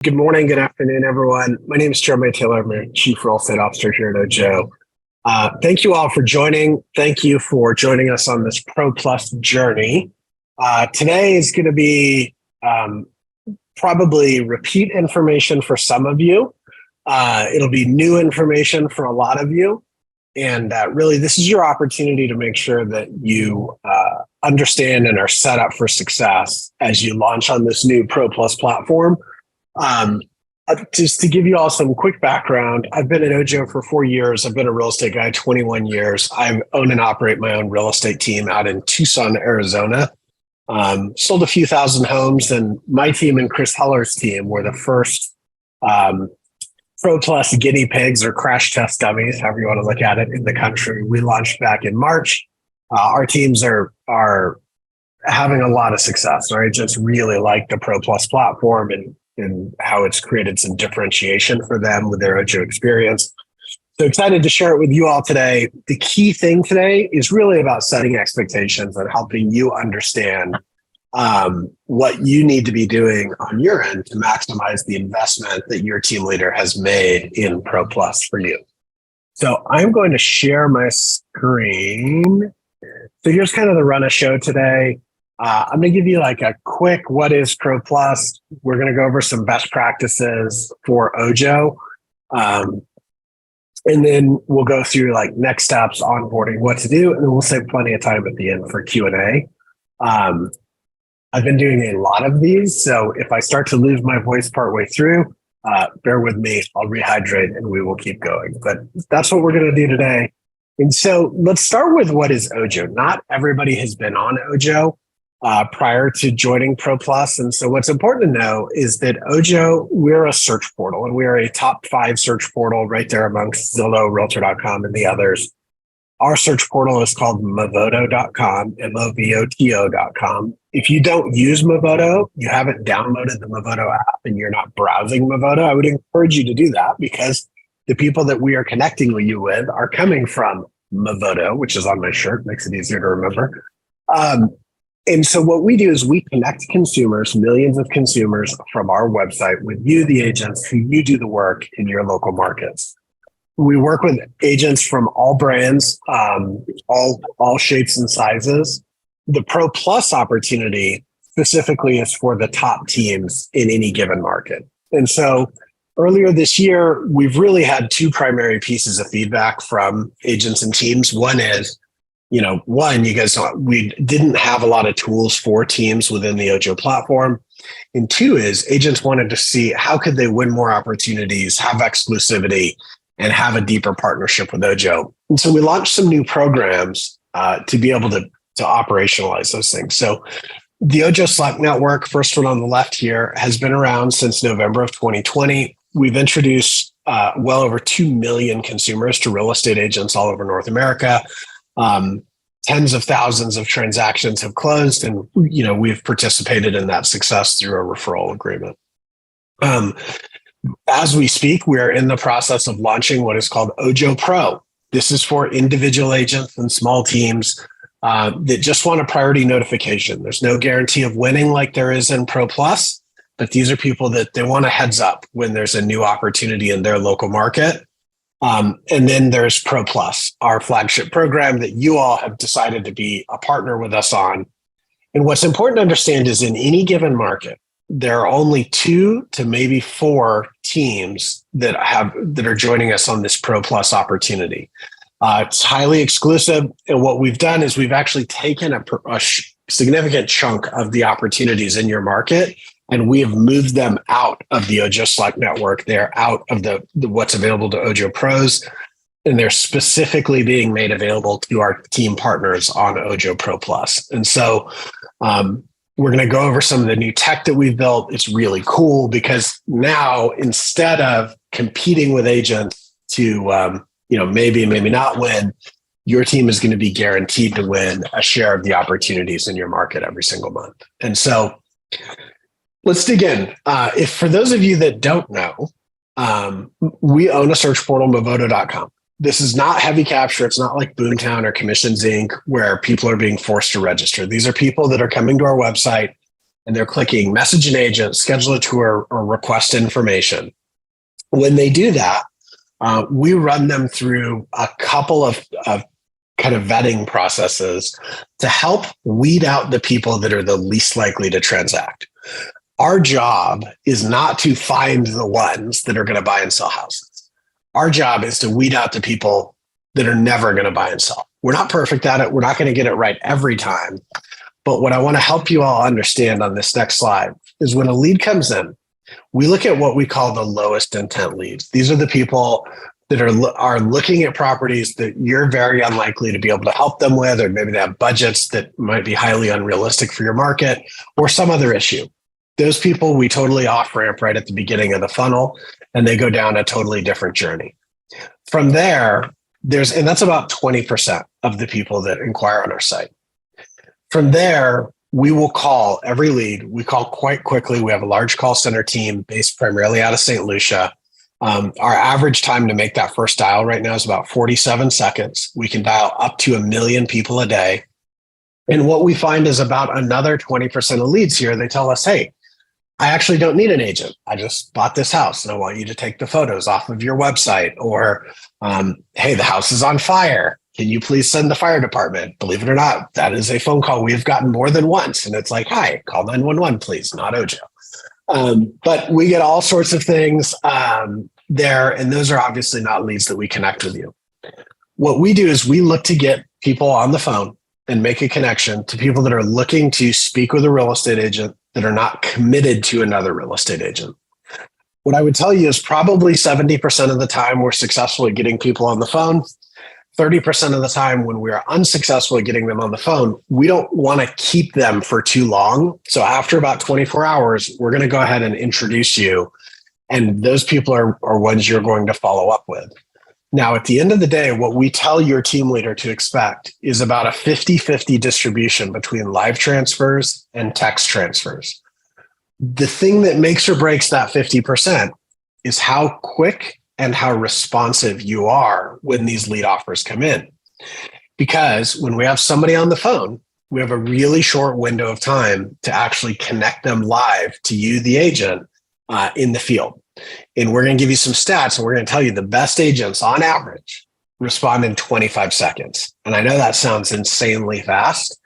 Good morning, good afternoon, everyone. My name is Jeremiah Taylor. I'm your Chief Real Estate Officer here at OJO. Thank you all for joining. Thank you for joining us on this Pro Plus journey. Today is going to be probably repeat information for some of you. It'll be new information for a lot of you. And really, this is your opportunity to make sure that you understand and are set up for success as you launch on this new Pro Plus platform. Just to give you all some quick background, I've been at OJO for 4 years. I've been a real estate guy 21 years. I own and operate my own real estate team out in Tucson, Arizona. Sold a few thousand homes, and my team and Chris Heller's team were the first Pro Plus guinea pigs or crash test dummies, however you want to look at it, in the country. We launched back in March. Our teams are having a lot of success. I just really like the Pro Plus platform and how it's created some differentiation for them with their OJO experience. So excited to share it with you all today. The key thing today is really about setting expectations and helping you understand what you need to be doing on your end to maximize the investment that your team leader has made in Pro Plus for you. So I'm going to share my screen. So here's kind of the run of show today. I'm going to give you like a quick, what is Pro Plus? We're going to go over some best practices for OJO. And then we'll go through like next steps, onboarding, what to do. And then we'll save plenty of time at the end for Q&A. I've been doing a lot of these. So if I start to lose my voice partway through, bear with me, I'll rehydrate and we will keep going. But that's what we're going to do today. And so let's start with what is OJO. Not everybody has been on OJO prior to joining Pro Plus. And so what's important to know is that OJO, we're a search portal, and we are a top 5 search portal right there amongst Zillow, Realtor.com, and the others. Our search portal is called Movoto.com, Movoto.com. If you don't use Movoto, you haven't downloaded the Movoto app and you're not browsing Movoto, I would encourage you to do that, because the people that we are connecting you with are coming from Movoto, which is on my shirt, makes it easier to remember. And so what we do is we connect consumers, millions of consumers from our website with you, the agents, who you do the work in your local markets. We work with agents from all brands, all shapes and sizes. The Pro Plus opportunity specifically is for the top teams in any given market. And so earlier this year, we've really had 2 primary pieces of feedback from agents and teams. One is, one, you guys know we didn't have a lot of tools for teams within the OJO platform. And 2 is agents wanted to see how could they win more opportunities, have exclusivity, and have a deeper partnership with OJO. And so we launched some new programs to be able to operationalize those things. So the OJO Slack network, first one on the left here, has been around since November of 2020. We've introduced well over 2 million consumers to real estate agents all over North America. Tens of thousands of transactions have closed, and we've participated in that success through a referral agreement. As we speak, we are in the process of launching what is called OJO Pro. This is for individual agents and small teams that just want a priority notification. There's no guarantee of winning like there is in Pro Plus, but these are people that they want a heads up when there's a new opportunity in their local market. And then there's Pro Plus, our flagship program that you all have decided to be a partner with us on. And what's important to understand is in any given market, there are only 2 to maybe 4 teams that are joining us on this Pro Plus opportunity. It's highly exclusive. And what we've done is we've actually taken a significant chunk of the opportunities in your market, and we have moved them out of the OJO Slack network. They're out of the what's available to OJO Pros, and they're specifically being made available to our team partners on OJO Pro Plus. And so we're going to go over some of the new tech that we've built. It's really cool because now, instead of competing with agents to maybe not win, your team is going to be guaranteed to win a share of the opportunities in your market every single month. And so let's dig in. If for those of you that don't know, we own a search portal, Movoto.com. This is not heavy capture. It's not like Boomtown or Commissions Inc., where people are being forced to register. These are people that are coming to our website and they're clicking message an agent, schedule a tour, or request information. When they do that, we run them through a couple of kind of vetting processes to help weed out the people that are the least likely to transact. Our job is not to find the ones that are going to buy and sell houses. Our job is to weed out the people that are never going to buy and sell. We're not perfect at it. We're not going to get it right every time. But what I want to help you all understand on this next slide is when a lead comes in, we look at what we call the lowest intent leads. These are the people that are looking at properties that you're very unlikely to be able to help them with, or maybe they have budgets that might be highly unrealistic for your market, or some other issue. Those people we totally off-ramp right at the beginning of the funnel, and they go down a totally different journey. From there, and that's about 20% of the people that inquire on our site. From there, we will call every lead. We call quite quickly. We have a large call center team based primarily out of St. Lucia. Our average time to make that first dial right now is about 47 seconds. We can dial up to 1 million people a day. And what we find is about another 20% of leads here, they tell us, hey, I actually don't need an agent. I just bought this house and I want you to take the photos off of your website. Or, hey, the house is on fire. Can you please send the fire department? Believe it or not, that is a phone call we've gotten more than once. And it's like, hi, call 911, please, not OJO. But we get all sorts of things there. And those are obviously not leads that we connect with you. What we do is we look to get people on the phone and make a connection to people that are looking to speak with a real estate agent that are not committed to another real estate agent. What I would tell you is probably 70% of the time we're successful at getting people on the phone. 30% of the time when we are unsuccessful at getting them on the phone, we don't want to keep them for too long. So after about 24 hours, we're going to go ahead and introduce you. And those people are ones you're going to follow up with. Now, at the end of the day, what we tell your team leader to expect is about a 50-50 distribution between live transfers and text transfers. The thing that makes or breaks that 50% is how quick and how responsive you are when these lead offers come in. Because when we have somebody on the phone, we have a really short window of time to actually connect them live to you, the agent, in the field. And we're going to give you some stats, and we're going to tell you the best agents on average respond in 25 seconds. And I know that sounds insanely fast,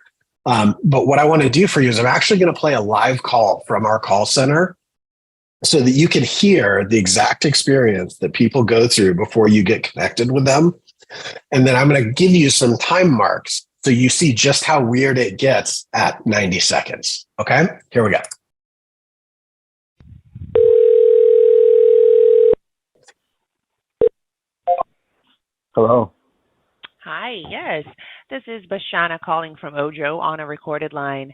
but what I want to do for you is I'm actually going to play a live call from our call center so that you can hear the exact experience that people go through before you get connected with them. And then I'm going to give you some time marks so you see just how weird it gets at 90 seconds. Okay, here we go. Hello. Hi, yes. This is Bashana calling from OJO on a recorded line.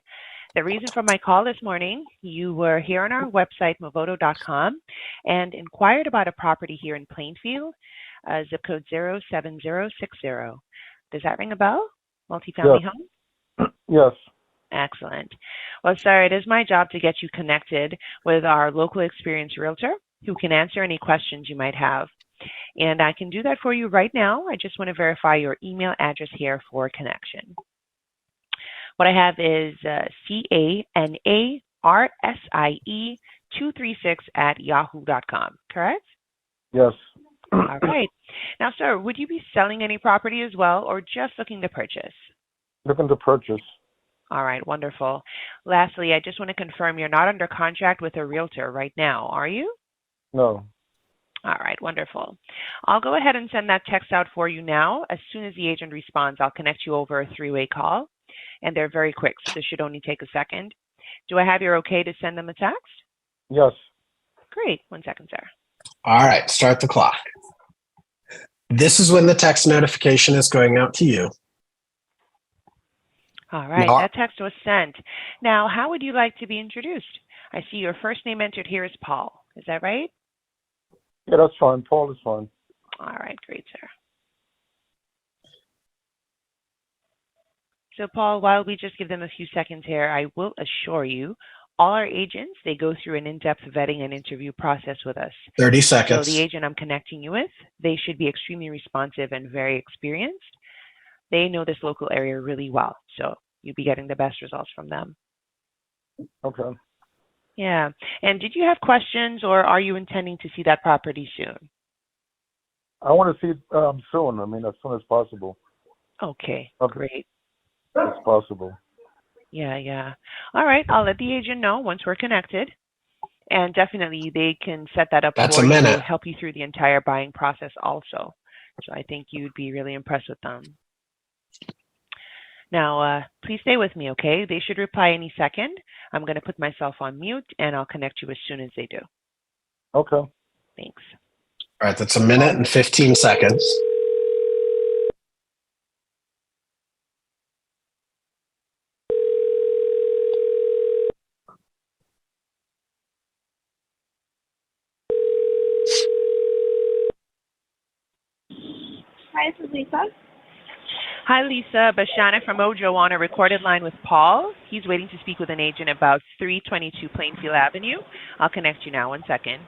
The reason for my call this morning, you were here on our website, movoto.com, and inquired about a property here in Plainfield, zip code 07060. Does that ring a bell? Multifamily home? Yes. Excellent. Well, sir, it is my job to get you connected with our local experienced realtor who can answer any questions you might have. And I can do that for you right now. I just want to verify your email address here for connection. What I have is CANARSIE236@yahoo.com, correct? Yes. All right. Now, sir, would you be selling any property as well or just looking to purchase? Looking to purchase. All right, wonderful. Lastly, I just want to confirm you're not under contract with a realtor right now, are you? No. All right, wonderful. I'll go ahead and send that text out for you now. As soon as the agent responds, I'll connect you over a three-way call. And they're very quick, so this should only take a second. Do I have your okay to send them a text? Yes. Great. 1 second, sir. All right, start the clock. This is when the text notification is going out to you. All right, that text was sent. Now, how would you like to be introduced? I see your first name entered here is Paul. Is that right? Yeah, that's fine. Paul is fine. All right, great, sir. So, Paul, while we just give them a few seconds here, I will assure you, all our agents, they go through an in-depth vetting and interview process with us. 30 seconds. So the agent I'm connecting you with, they should be extremely responsive and very experienced. They know this local area really well, so you'll be getting the best results from them. Okay. Yeah. And did you have questions, or are you intending to see that property soon? I want to see it soon. I mean, as soon as possible. Okay, Okay. great. As possible. Yeah. All right. I'll let the agent know once we're connected. And definitely they can set that up That's for a you, minute. help you through the entire buying process also. So I think you'd be really impressed with them. Now, please stay with me, okay? They should reply any second. I'm going to put myself on mute, and I'll connect you as soon as they do. Okay. Thanks. All right, that's a minute and 15 seconds. Hi, this is Lisa. Hi, Lisa. Bashana from OJO on a recorded line with Paul. He's waiting to speak with an agent about 322 Plainfield Avenue. I'll connect you now. 1 second.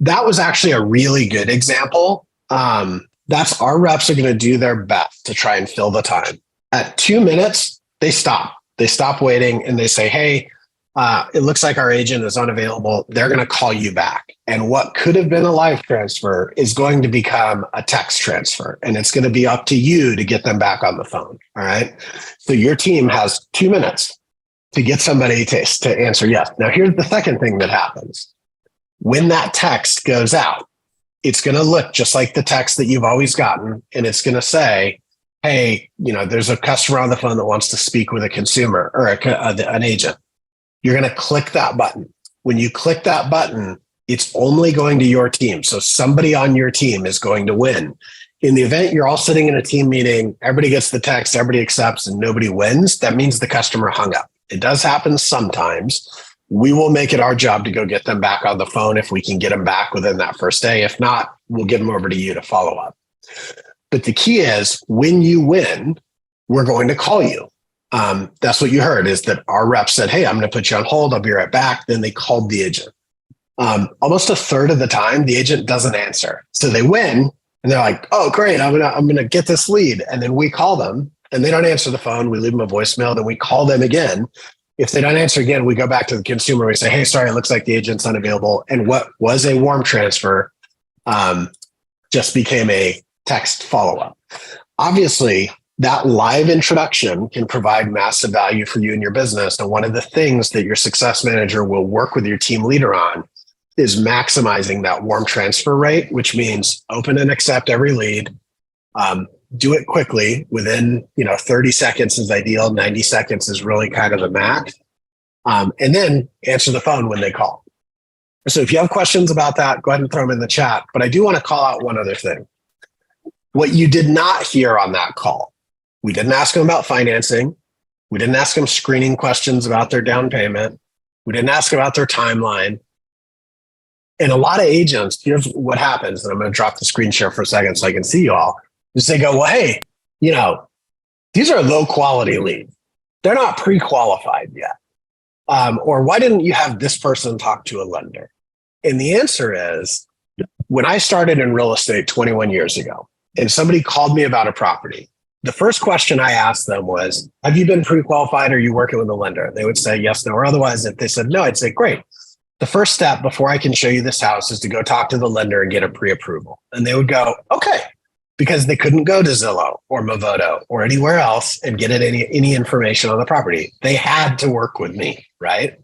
That was actually a really good example. That's our reps are going to do their best to try and fill the time. At 2 minutes, they stop. They stop waiting and they say, hey, it looks like our agent is unavailable. They're going to call you back. And what could have been a live transfer is going to become a text transfer. And it's going to be up to you to get them back on the phone. All right. So your team has 2 minutes to get somebody to answer yes. Now, here's the second thing that happens. When that text goes out, it's going to look just like the text that you've always gotten. And it's going to say, hey, there's a customer on the phone that wants to speak with a consumer or an agent. You're going to click that button. When you click that button, it's only going to your team. So somebody on your team is going to win. In the event you're all sitting in a team meeting, everybody gets the text, everybody accepts, and nobody wins, that means the customer hung up. It does happen sometimes. We will make it our job to go get them back on the phone if we can get them back within that first day. If not, we'll give them over to you to follow up. But the key is when you win, we're going to call you. That's what you heard is that our rep said, hey, I'm going to put you on hold. I'll be right back. Then they called the agent. Almost a third of the time, the agent doesn't answer. So they win and they're like, oh, great. I'm going to get this lead. And then we call them and they don't answer the phone. We leave them a voicemail. Then we call them again. If they don't answer again, we go back to the consumer. We say, hey, sorry, it looks like the agent's unavailable. And what was a warm transfer just became a text follow-up. Obviously, that live introduction can provide massive value for you and your business. And one of the things that your success manager will work with your team leader on is maximizing that warm transfer rate, which means open and accept every lead. Do it quickly within, 30 seconds is ideal. 90 seconds is really kind of the max. And then answer the phone when they call. So if you have questions about that, go ahead and throw them in the chat. But I do want to call out one other thing. What you did not hear on that call, we didn't ask them about financing. We didn't ask them screening questions about their down payment. We didn't ask about their timeline. And a lot of agents, here's what happens. And I'm going to drop the screen share for a second so I can see you all. Is they go, well, hey, these are low quality leads. They're not pre-qualified yet. Or why didn't you have this person talk to a lender? And the answer is, when I started in real estate 21 years ago, and somebody called me about a property, the first question I asked them was, have you been pre-qualified? Or are you working with a lender? They would say yes, no, or otherwise, if they said no, I'd say, great. The first step before I can show you this house is to go talk to the lender and get a pre-approval. And they would go, okay, because they couldn't go to Zillow or Movoto or anywhere else and get any information on the property. They had to work with me, right?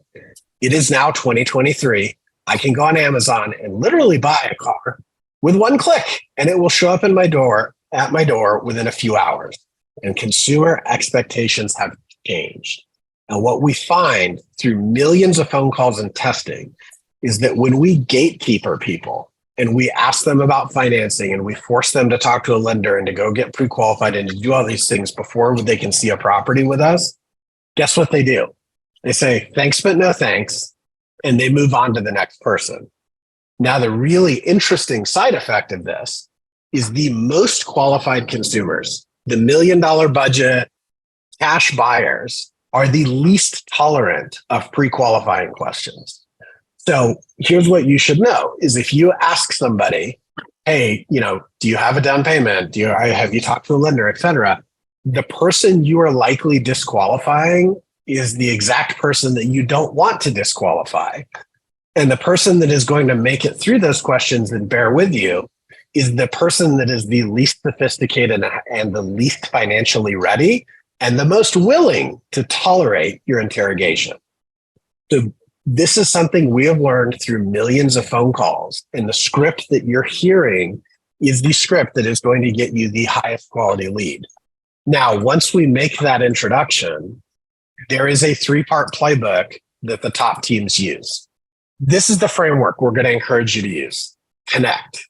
It is now 2023. I can go on Amazon and literally buy a car with one click, and it will show up at my door within a few hours. And consumer expectations have changed. And what we find through millions of phone calls and testing is that when we gatekeeper people and we ask them about financing and we force them to talk to a lender and to go get pre-qualified and to do all these things before they can see a property with us, guess what they do? They say, thanks, but no thanks. And they move on to the next person. Now, the really interesting side effect of this is the most qualified consumers, the $1 million budget cash buyers, are the least tolerant of pre-qualifying questions. So here's what you should know is if you ask somebody, hey, do you have a down payment? Have you talked to a lender, et cetera? The person you are likely disqualifying is the exact person that you don't want to disqualify. And the person that is going to make it through those questions and bear with you is the person that is the least sophisticated and the least financially ready and the most willing to tolerate your interrogation. So this is something we have learned through millions of phone calls. And the script that you're hearing is the script that is going to get you the highest quality lead. Now, once we make that introduction, there is a 3-part playbook that the top teams use. This is the framework we're going to encourage you to use. Connect,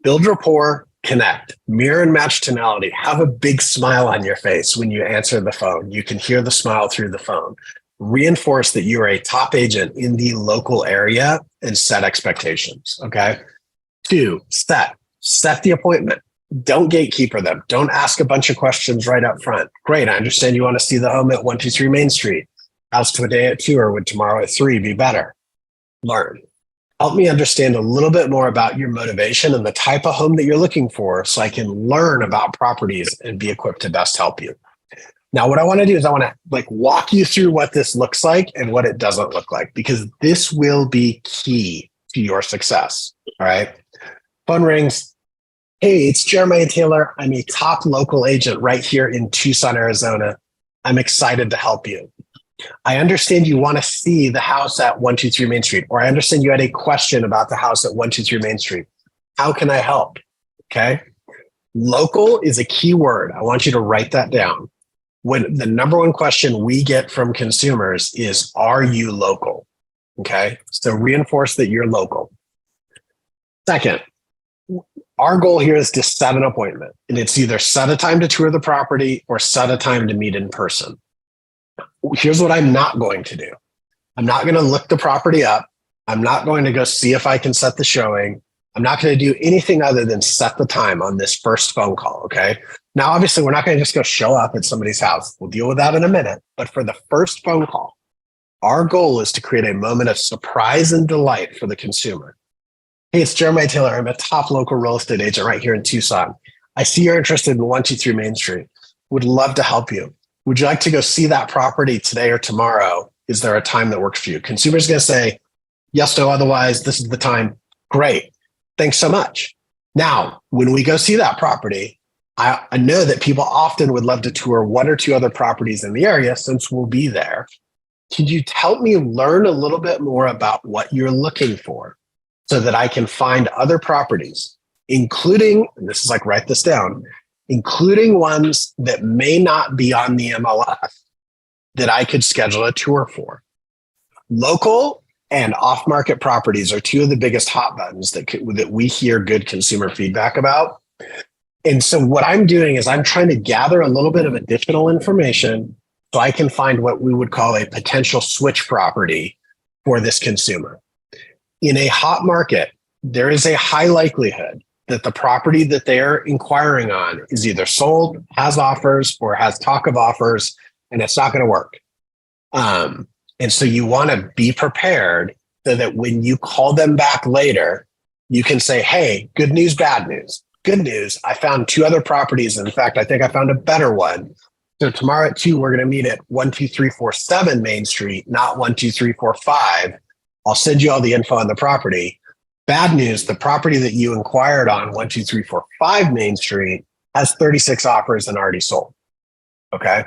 build rapport, connect, mirror and match tonality. Have a big smile on your face when you answer the phone. You can hear the smile through the phone. Reinforce that you are a top agent in the local area and set expectations. Okay. 2, set the appointment. Don't gatekeeper them. Don't ask a bunch of questions right up front. Great. I understand you want to see the home at 123 Main Street. How's today at 2 or would tomorrow at 3 be better? Learn. Help me understand a little bit more about your motivation and the type of home that you're looking for so I can learn about properties and be equipped to best help you. Now, what I want to do is I want to walk you through what this looks like and what it doesn't look like, because this will be key to your success. All right. Phone rings. Hey, it's Jeremiah Taylor. I'm a top local agent right here in Tucson, Arizona. I'm excited to help you. I understand you want to see the house at 123 Main Street, or I understand you had a question about the house at 123 Main Street. How can I help? Okay. Local is a key word. I want you to write that down. When the number one question we get from consumers is, are you local? Okay. So reinforce that you're local. Second, our goal here is to set an appointment, and it's either set a time to tour the property or set a time to meet in person. Here's what I'm not going to do. I'm not going to look the property up. I'm not going to go see if I can set the showing. I'm not going to do anything other than set the time on this first phone call. Okay. Now, obviously, we're not going to just go show up at somebody's house. We'll deal with that in a minute. But for the first phone call, our goal is to create a moment of surprise and delight for the consumer. Hey, it's Jeremiah Taylor. I'm a top local real estate agent right here in Tucson. I see you're interested in 123 Main Street. Would love to help you. Would you like to go see that property today or tomorrow? Is there a time that works for you? Consumer's going to say, yes, no, otherwise, this is the time. Great. Thanks so much. Now, when we go see that property, I know that people often would love to tour 1 or 2 other properties in the area since we'll be there. Could you help me learn a little bit more about what you're looking for so that I can find other properties, including, and this is write this down, including ones that may not be on the MLS that I could schedule a tour for. Local and off-market properties are 2 of the biggest hot buttons that we hear good consumer feedback about. And so what I'm doing is I'm trying to gather a little bit of additional information so I can find what we would call a potential switch property for this consumer. In a hot market, there is a high likelihood that the property that they're inquiring on is either sold, has offers, or has talk of offers, and it's not going to work. And so you want to be prepared so that when you call them back later, you can say, hey, good news, bad news. Good news, I found 2 other properties. In fact, I think I found a better one. So tomorrow at 2, we're going to meet at 12347 Main Street, not 12345. I'll send you all the info on the property. Bad news, the property that you inquired on, 12345 Main Street, has 36 offers and already sold. Okay.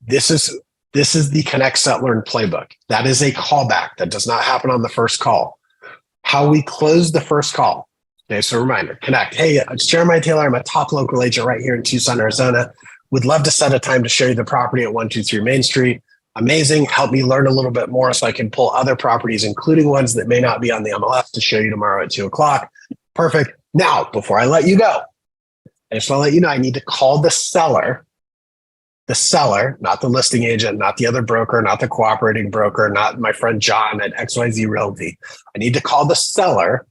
This is the Connect, Set, Learn playbook. That is a callback. That does not happen on the first call. How we close the first call. Okay, so reminder, connect. Hey, it's Jeremiah Taylor. I'm a top local agent right here in Tucson, Arizona. Would love to set a time to show you the property at 123 Main Street. Amazing. Help me learn a little bit more so I can pull other properties, including ones that may not be on the MLS, to show you tomorrow at 2:00. Perfect. Now, before I let you go, I just want to let you know I need to call the seller, not the listing agent, not the other broker, not the cooperating broker, not my friend John at XYZ Realty. I need to call the seller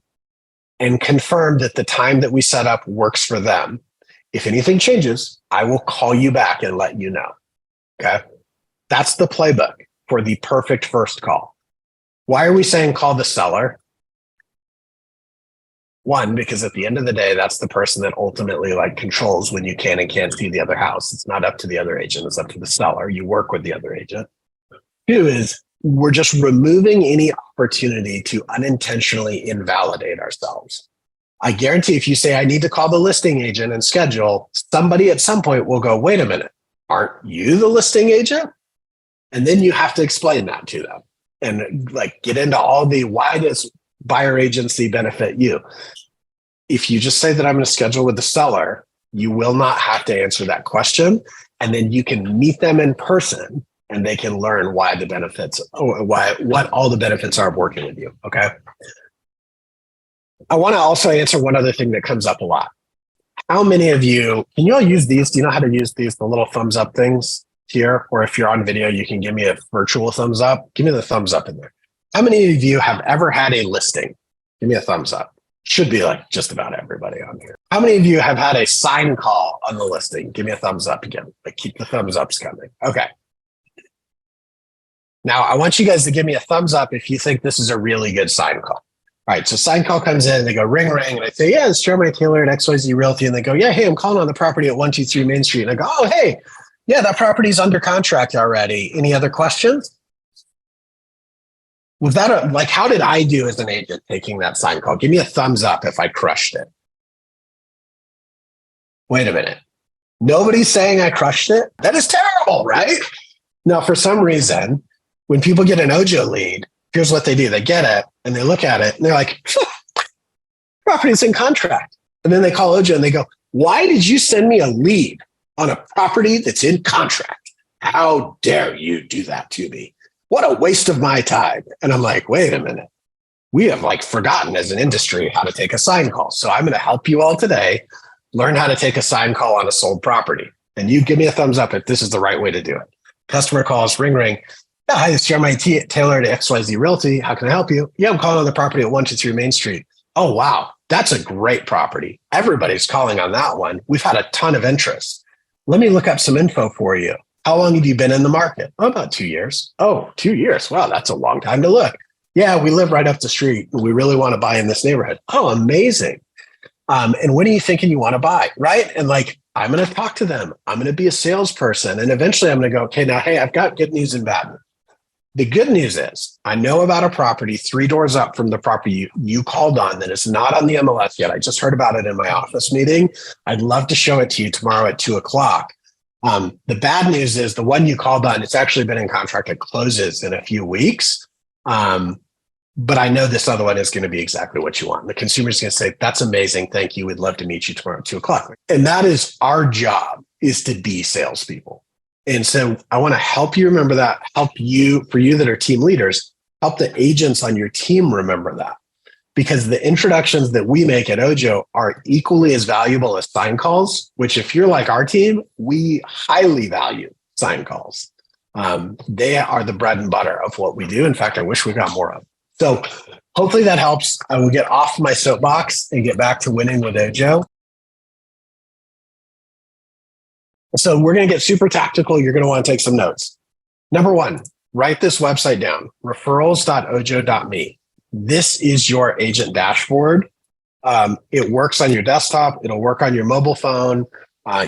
and confirm that the time that we set up works for them. If anything changes, I will call you back and let you know. Okay. That's the playbook for the perfect first call. Why are we saying call the seller? One, because at the end of the day, that's the person that ultimately like controls when you can and can't see the other house. It's not up to the other agent. It's up to the seller. You work with the other agent. Two is we're just removing any opportunity to unintentionally invalidate ourselves. I guarantee if you say, I need to call the listing agent and schedule, somebody at some point will go, wait a minute, aren't you the listing agent? And then you have to explain that to them and like get into all the, why does buyer agency benefit you? If you just say that I'm going to schedule with the seller, you will not have to answer that question. And then you can meet them in person and they can learn why the benefits, or what all the benefits are of working with you. Okay. I want to also answer one other thing that comes up a lot. How many of you, can you all use these? Do you know how to use these, the little thumbs up things here? Or if you're on video, you can give me a virtual thumbs up. Give me the thumbs up in there. How many of you have ever had a listing? Give me a thumbs up. Should be like just about everybody on here. How many of you have had a sign call on the listing? Give me a thumbs up again. Like keep the thumbs ups coming. Okay. Now I want you guys to give me a thumbs up if you think this is a really good sign call. All right, so sign call comes in, they go ring, ring, and I say, yeah, it's Jeremiah Taylor at XYZ Realty. And they go, yeah, hey, I'm calling on the property at 123 Main Street. And I go, oh, hey, yeah, that property's under contract already. Any other questions? Was that like, how did I do as an agent taking that sign call? Give me a thumbs up if I crushed it. Wait a minute. Nobody's saying I crushed it? That is terrible, right? Now, for some reason, when people get an OJO lead, here's what they do. They get it and they look at it and they're like, property's in contract. And then they call OJO and they go, why did you send me a lead on a property that's in contract? How dare you do that to me? What a waste of my time. And I'm like, wait a minute. We have like forgotten as an industry how to take a sign call. So I'm going to help you all today learn how to take a sign call on a sold property. And you give me a thumbs up if this is the right way to do it. Customer calls, ring, ring. Yeah, hi, it's Jeremiah Taylor at XYZ Realty. How can I help you? Yeah, I'm calling on the property at 123 Main Street. Oh, wow. That's a great property. Everybody's calling on that one. We've had a ton of interest. Let me look up some info for you. How long have you been in the market? Oh, about 2 years. Oh, 2 years. Wow, that's a long time to look. Yeah, we live right up the street. We really want to buy in this neighborhood. Oh, amazing. And when are you thinking you want to buy? Right. And like, I'm going to talk to them. I'm going to be a salesperson. And eventually I'm going to go, okay, now, hey, I've got good news and bad news. The good news is I know about a property 3 doors up from the property you called on that is not on the MLS yet. I just heard about it in my office meeting. I'd love to show it to you tomorrow at 2:00. The bad news is the one you called on, it's actually been in contract. It closes in a few weeks. But I know this other one is going to be exactly what you want. The consumer's going to say, that's amazing. Thank you. We'd love to meet you tomorrow at 2:00. And that is our job, is to be salespeople. And so I want to help you remember that, help you, for you that are team leaders, help the agents on your team remember that. Because the introductions that we make at OJO are equally as valuable as sign calls, which if you're like our team, we highly value sign calls. They are the bread and butter of what we do. In fact, I wish we got more of. So hopefully that helps. I will get off my soapbox and get back to winning with OJO. So we're going to get super tactical. You're going to want to take some notes. Number 1, write this website down, referrals.ojo.me. This is your agent dashboard. It works on your desktop. It'll work on your mobile phone.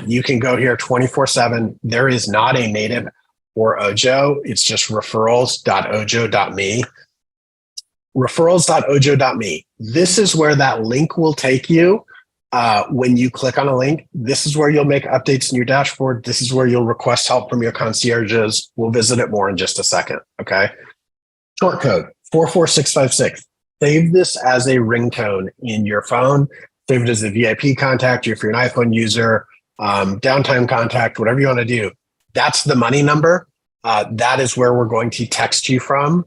You can go here 24/7. There is not a native for OJO. It's just referrals.ojo.me. Referrals.ojo.me. This is where that link will take you. When you click on a link, this is where you'll make updates in your dashboard. This is where you'll request help from your concierges. We'll visit it more in just a second. Okay. Short code 44656. Save this as a ringtone in your phone. Save it as a VIP contact. If you're an iPhone user, downtime contact, whatever you want to do. That's the money number. That is where we're going to text you from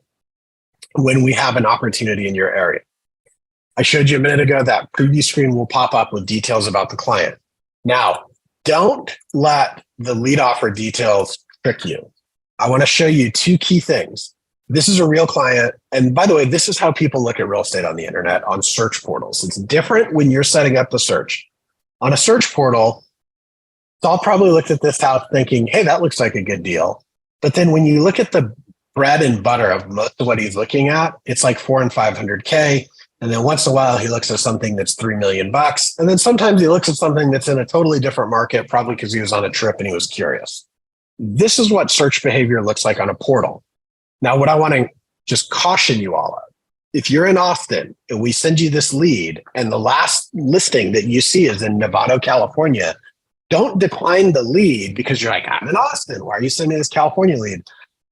when we have an opportunity in your area. I showed you a minute ago that preview screen will pop up with details about the client. Now, don't let the lead offer details trick you. I want to show you 2 key things. This is a real client. And by the way, this is how people look at real estate on the internet, on search portals. It's different when you're setting up the search. On a search portal, Saul probably looked at this house thinking, hey, that looks like a good deal. But then when you look at the bread and butter of most of what he's looking at, it's like $400,000 and $500K. And then once in a while, he looks at something that's $3 million. And then sometimes he looks at something that's in a totally different market, probably because he was on a trip and he was curious. This is what search behavior looks like on a portal. Now, what I want to just caution you all of, if you're in Austin and we send you this lead and the last listing that you see is in Novato, California, don't decline the lead because you're like, I'm in Austin. Why are you sending me this California lead?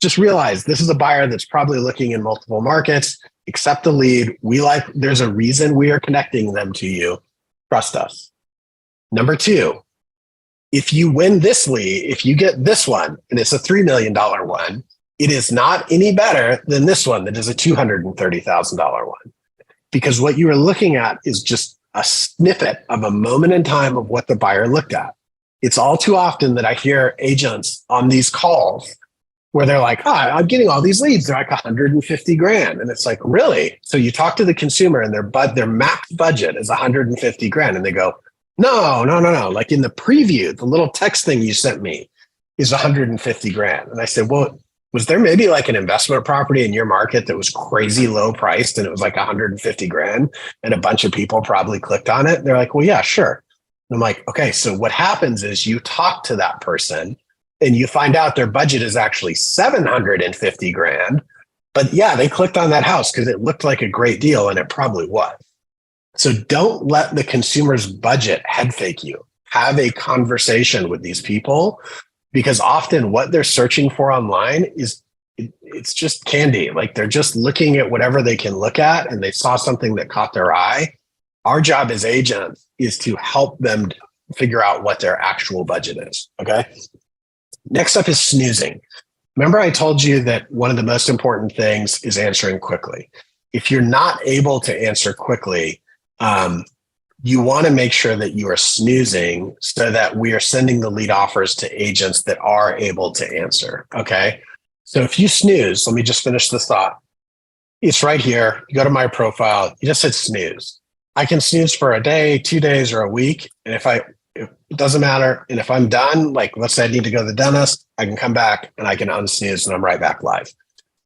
Just realize this is a buyer that's probably looking in multiple markets. Accept the lead. There's a reason we are connecting them to you. Trust us. Number two, if you win this lead, if you get this one and it's a $3 million one, it is not any better than this one that is a $230,000 one. Because what you are looking at is just a snippet of a moment in time of what the buyer looked at. It's all too often that I hear agents on these calls where they're like, I'm getting all these leads. They're like 150 grand. And it's like, really? So you talk to the consumer and their max budget is 150 grand. And they go, no. Like in the preview, the little text thing you sent me is 150 grand. And I said, well, was there maybe like an investment property in your market that was crazy low priced and it was like 150 grand and a bunch of people probably clicked on it? And they're like, well, yeah, sure. And I'm like, okay, so what happens is you talk to that person and you find out their budget is actually 750 grand. But yeah, they clicked on that house because it looked like a great deal and it probably was. So don't let the consumer's budget head fake you. Have a conversation with these people because often what they're searching for online it's just candy. Like they're just looking at whatever they can look at and they saw something that caught their eye. Our job as agents is to help them figure out what their actual budget is. Okay. Next up is snoozing. Remember, I told you that one of the most important things is answering quickly. If you're not able to answer quickly, you want to make sure that you are snoozing so that we are sending the lead offers to agents that are able to answer. Okay. So if you snooze, let me just finish this thought. It's right here. You go to my profile. You just said snooze. I can snooze for a day, 2 days, or a week. And if it doesn't matter. And if I'm done, like let's say I need to go to the dentist, I can come back and I can unsnooze and I'm right back live.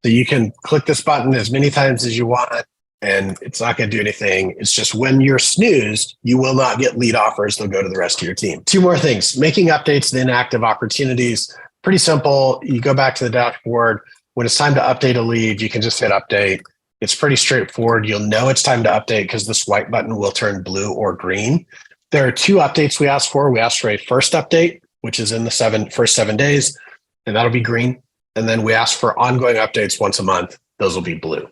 So you can click this button as many times as you want and it's not going to do anything. It's just when you're snoozed, you will not get lead offers. They'll go to the rest of your team. Two more things, making updates to inactive opportunities. Pretty simple. You go back to the dashboard. When it's time to update a lead, you can just hit update. It's pretty straightforward. You'll know it's time to update because this white button will turn blue or green. There are two updates we ask for. We ask for a first update, which is in the first 7 days, and that'll be green. And then we ask for ongoing updates once a month. Those will be blue.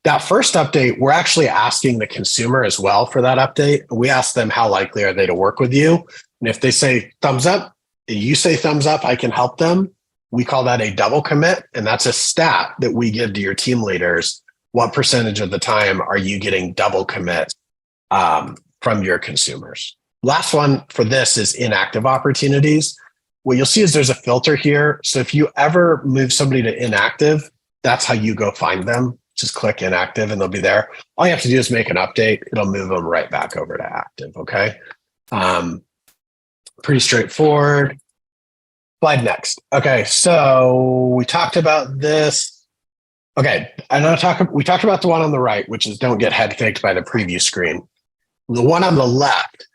That first update, we're actually asking the consumer as well for that update. We ask them how likely are they to work with you. And if they say thumbs up, and you say thumbs up, I can help them. We call that a double commit. And that's a stat that we give to your team leaders. What percentage of the time are you getting double commit from your consumers? Last one for this is inactive opportunities. What you'll see is there's a filter here. So if you ever move somebody to inactive, that's how you go find them. Just click inactive and they'll be there. All you have to do is make an update. It'll move them right back over to active. Okay. Pretty straightforward. Slide next. Okay. So we talked about this. Okay. We talked about the one on the right, which is don't get head faked by the preview screen. The one on the left,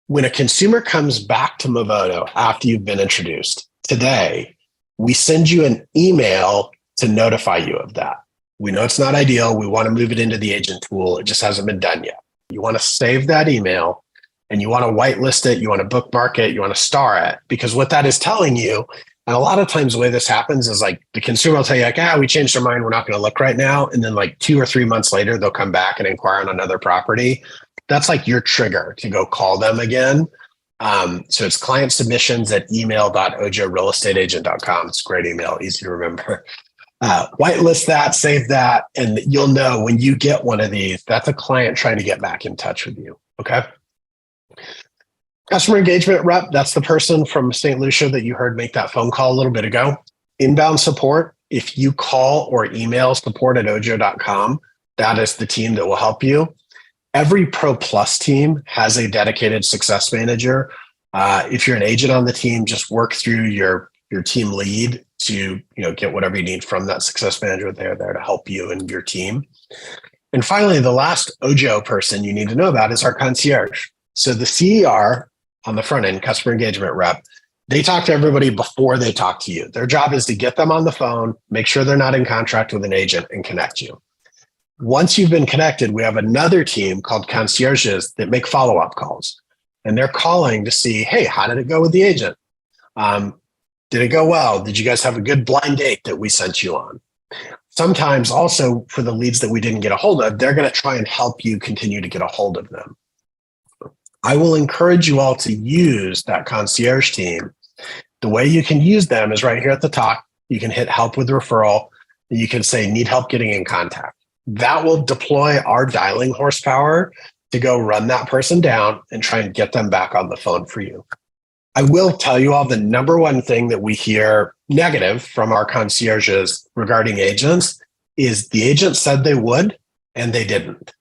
when a consumer comes back to Movoto after you've been introduced, today, we send you an email to notify you of that. We know it's not ideal. We want to move it into the agent tool. It just hasn't been done yet. You want to save that email and you want to whitelist it. You want to bookmark it. You want to star it because what that is telling you, and a lot of times the way this happens is like the consumer will tell you like, we changed our mind. We're not going to look right now. And then like 2 or 3 months later, they'll come back and inquire on another property. That's like your trigger to go call them again. So it's client submissions at email.ojorealestateagent.com. It's a great email, easy to remember. Whitelist that, save that, and you'll know when you get one of these, that's a client trying to get back in touch with you. Okay. Customer engagement rep, that's the person from St. Lucia that you heard make that phone call a little bit ago. Inbound support, if you call or email support@ojo.com, that is the team that will help you. Every Pro Plus team has a dedicated success manager. If you're an agent on the team, just work through your team lead to get whatever you need from that success manager. They're there to help you and your team. And finally, the last OJO person you need to know about is our concierge. So the CER on the front end, customer engagement rep, they talk to everybody before they talk to you. Their job is to get them on the phone, make sure they're not in contract with an agent, and connect you. Once you've been connected, we have another team called concierges that make follow-up calls. And they're calling to see, hey, how did it go with the agent? Did it go well? Did you guys have a good blind date that we sent you on? Sometimes also for the leads that we didn't get a hold of, they're going to try and help you continue to get a hold of them. I will encourage you all to use that concierge team. The way you can use them is right here at the top. You can hit help with referral. And you can say, need help getting in contact. That will deploy our dialing horsepower to go run that person down and try and get them back on the phone for you. I will tell you all the number one thing that we hear negative from our concierges regarding agents is the agent said they would and they didn't.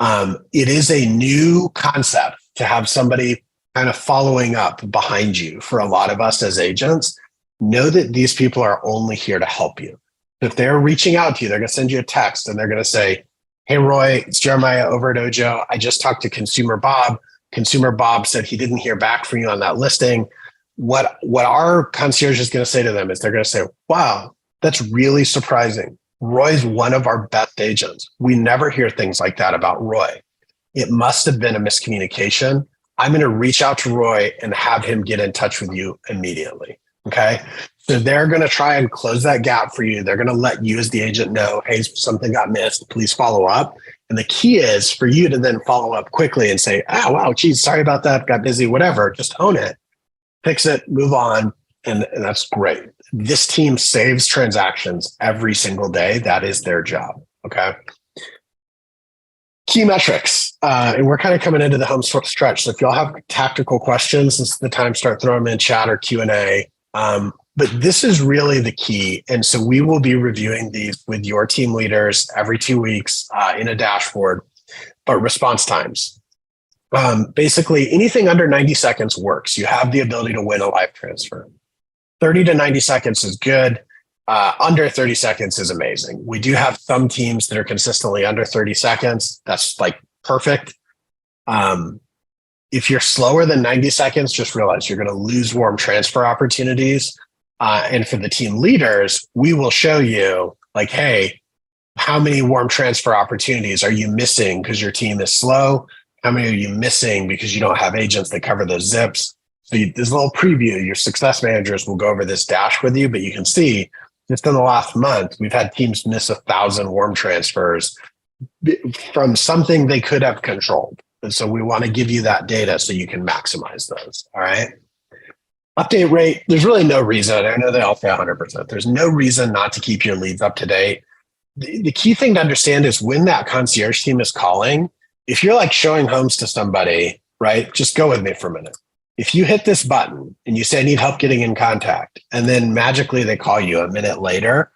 It is a new concept to have somebody kind of following up behind you. For a lot of us as agents, know that these people are only here to help you. If they're reaching out to you, they're going to send you a text and they're going to say, hey, Roy, it's Jeremiah over at OJO. I just talked to Consumer Bob. Consumer Bob said he didn't hear back from you on that listing. What our concierge is going to say to them is they're going to say, wow, that's really surprising. Roy's one of our best agents. We never hear things like that about Roy. It must have been a miscommunication. I'm going to reach out to Roy and have him get in touch with you immediately. Okay. So they're going to try and close that gap for you. They're going to let you as the agent know, hey, something got missed. Please follow up. And the key is for you to then follow up quickly and say, oh, wow, geez, sorry about that. Got busy, whatever. Just own it, fix it, move on. And that's great. This team saves transactions every single day. That is their job. Okay. Key metrics. And we're kind of coming into the home stretch. So if y'all have tactical questions, this is the time to start throwing them in chat or Q&A. But this is really the key. And so we will be reviewing these with your team leaders every 2 weeks in a dashboard. But response times. Basically, anything under 90 seconds works. You have the ability to win a live transfer. 30 to 90 seconds is good. Under 30 seconds is amazing. We do have some teams that are consistently under 30 seconds. That's like perfect. If you're slower than 90 seconds, just realize you're going to lose warm transfer opportunities. And for the team leaders, we will show you like, hey, how many warm transfer opportunities are you missing because your team is slow? How many are you missing because you don't have agents that cover those zips? So this little preview, your success managers will go over this dash with you, but you can see just in the last month, we've had teams miss 1,000 warm transfers from something they could have controlled. And so we want to give you that data so you can maximize those. All right. Update rate, there's really no reason. I know they all say 100%. There's no reason not to keep your leads up to date. The key thing to understand is when that concierge team is calling, if you're like showing homes to somebody, right, just go with me for a minute. If you hit this button and you say, I need help getting in contact, and then magically they call you a minute later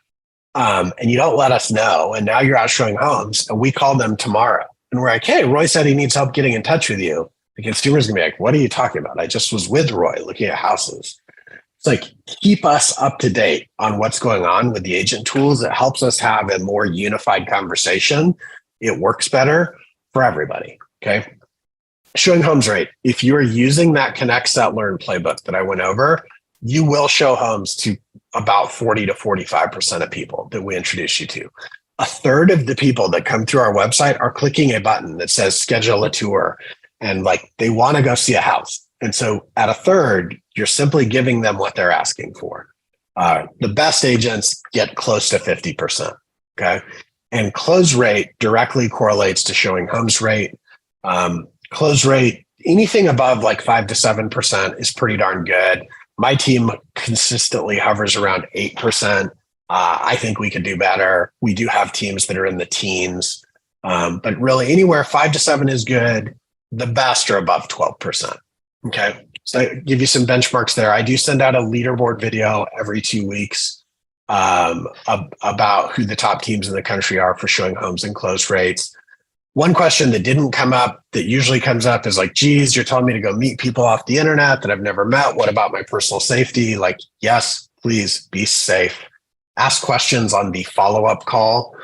and you don't let us know, and now you're out showing homes and we call them tomorrow and we're like, hey, Roy said he needs help getting in touch with you. The consumer's gonna be like, what are you talking about? I just was with Roy looking at houses. It's like, keep us up to date on what's going on with the agent tools. It helps us have a more unified conversation. It works better for everybody, okay? Showing homes rate. If you're using that Connect, Set, Learn playbook that I went over, you will show homes to about 40 to 45% of people that we introduce you to. A third of the people that come through our website are clicking a button that says schedule a tour and like they want to go see a house. And so at a third, you're simply giving them what they're asking for. The best agents get close to 50%. Okay. And close rate directly correlates to showing homes rate. Close rate, anything above like 5 to 7% is pretty darn good. My team consistently hovers around 8%. I think we could do better. We do have teams that are in the teens, but really anywhere 5 to 7 is good. The best are above 12%. Okay. So I give you some benchmarks there. I do send out a leaderboard video every 2 weeks about who the top teams in the country are for showing homes and close rates. One question that didn't come up that usually comes up is like, geez, you're telling me to go meet people off the internet that I've never met. What about my personal safety? Like, yes, please be safe. Ask questions on the follow-up call.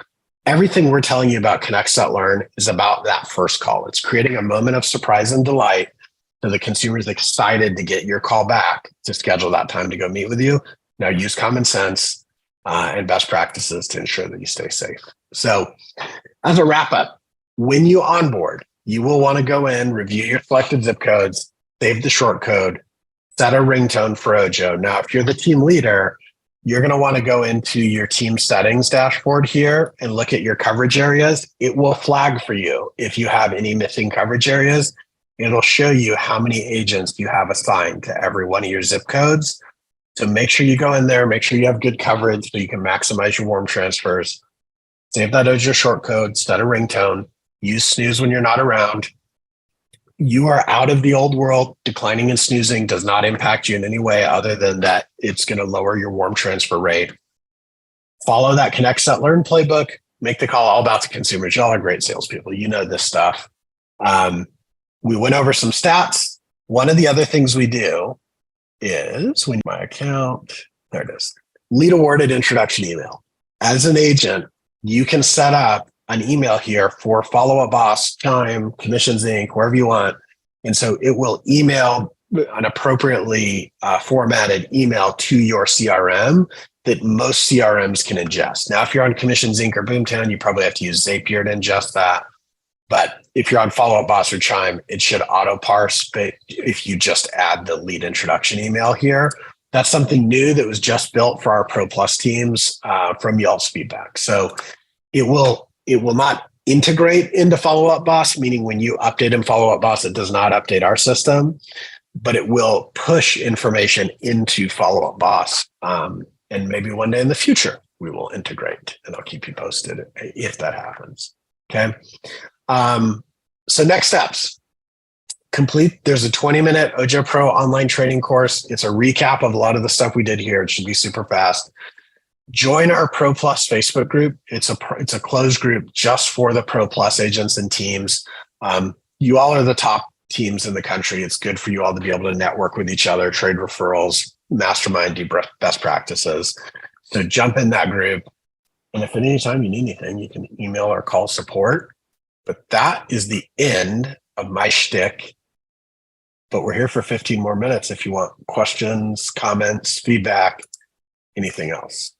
Everything we're telling you about Connect, Set, Learn is about that first call. It's creating a moment of surprise and delight so the consumer is excited to get your call back to schedule that time to go meet with you. Now use common sense and best practices to ensure that you stay safe. So as a wrap up, when you onboard, you will want to go in, review your selected zip codes, save the short code, set a ringtone for OJO. Now, if you're the team leader, you're going to want to go into your team settings dashboard here and look at your coverage areas. It will flag for you if you have any missing coverage areas. It'll show you how many agents you have assigned to every one of your zip codes. So make sure you go in there, make sure you have good coverage so you can maximize your warm transfers. Save that OJO short code, set a ringtone, use snooze when you're not around. You are out of the old world. Declining and snoozing does not impact you in any way other than that it's going to lower your warm transfer rate. Follow that Connect, Set, Learn playbook. Make the call all about the consumers. Y'all are great salespeople. You know this stuff. We went over some stats. One of the other things we do is when my account, there it is, lead awarded introduction email. As an agent, you can set up an email here for Follow Up Boss, Chime, Commissions Inc., wherever you want. And so it will email an appropriately formatted email to your CRM that most CRMs can ingest. Now, if you're on Commissions Inc. or Boomtown, you probably have to use Zapier to ingest that. But if you're on Follow Up Boss or Chime, it should auto parse. But if you just add the lead introduction email here, that's something new that was just built for our Pro Plus teams from y'all's feedback. So it will not integrate into Follow Up Boss, meaning when you update in Follow Up Boss, it does not update our system, but it will push information into Follow Up Boss. And maybe one day in the future, we will integrate, and I'll keep you posted if that happens. Okay. So next steps. There's a 20-minute OJO Pro online training course. It's a recap of a lot of the stuff we did here. It should be super fast. Join our Pro Plus Facebook group. It's a closed group just for the Pro Plus agents and teams. You all are the top teams in the country. It's good for you all to be able to network with each other, trade referrals, mastermind, do best practices. So jump in that group. And if at any time you need anything, you can email or call support. But that is the end of my shtick. But we're here for 15 more minutes if you want questions, comments, feedback, anything else.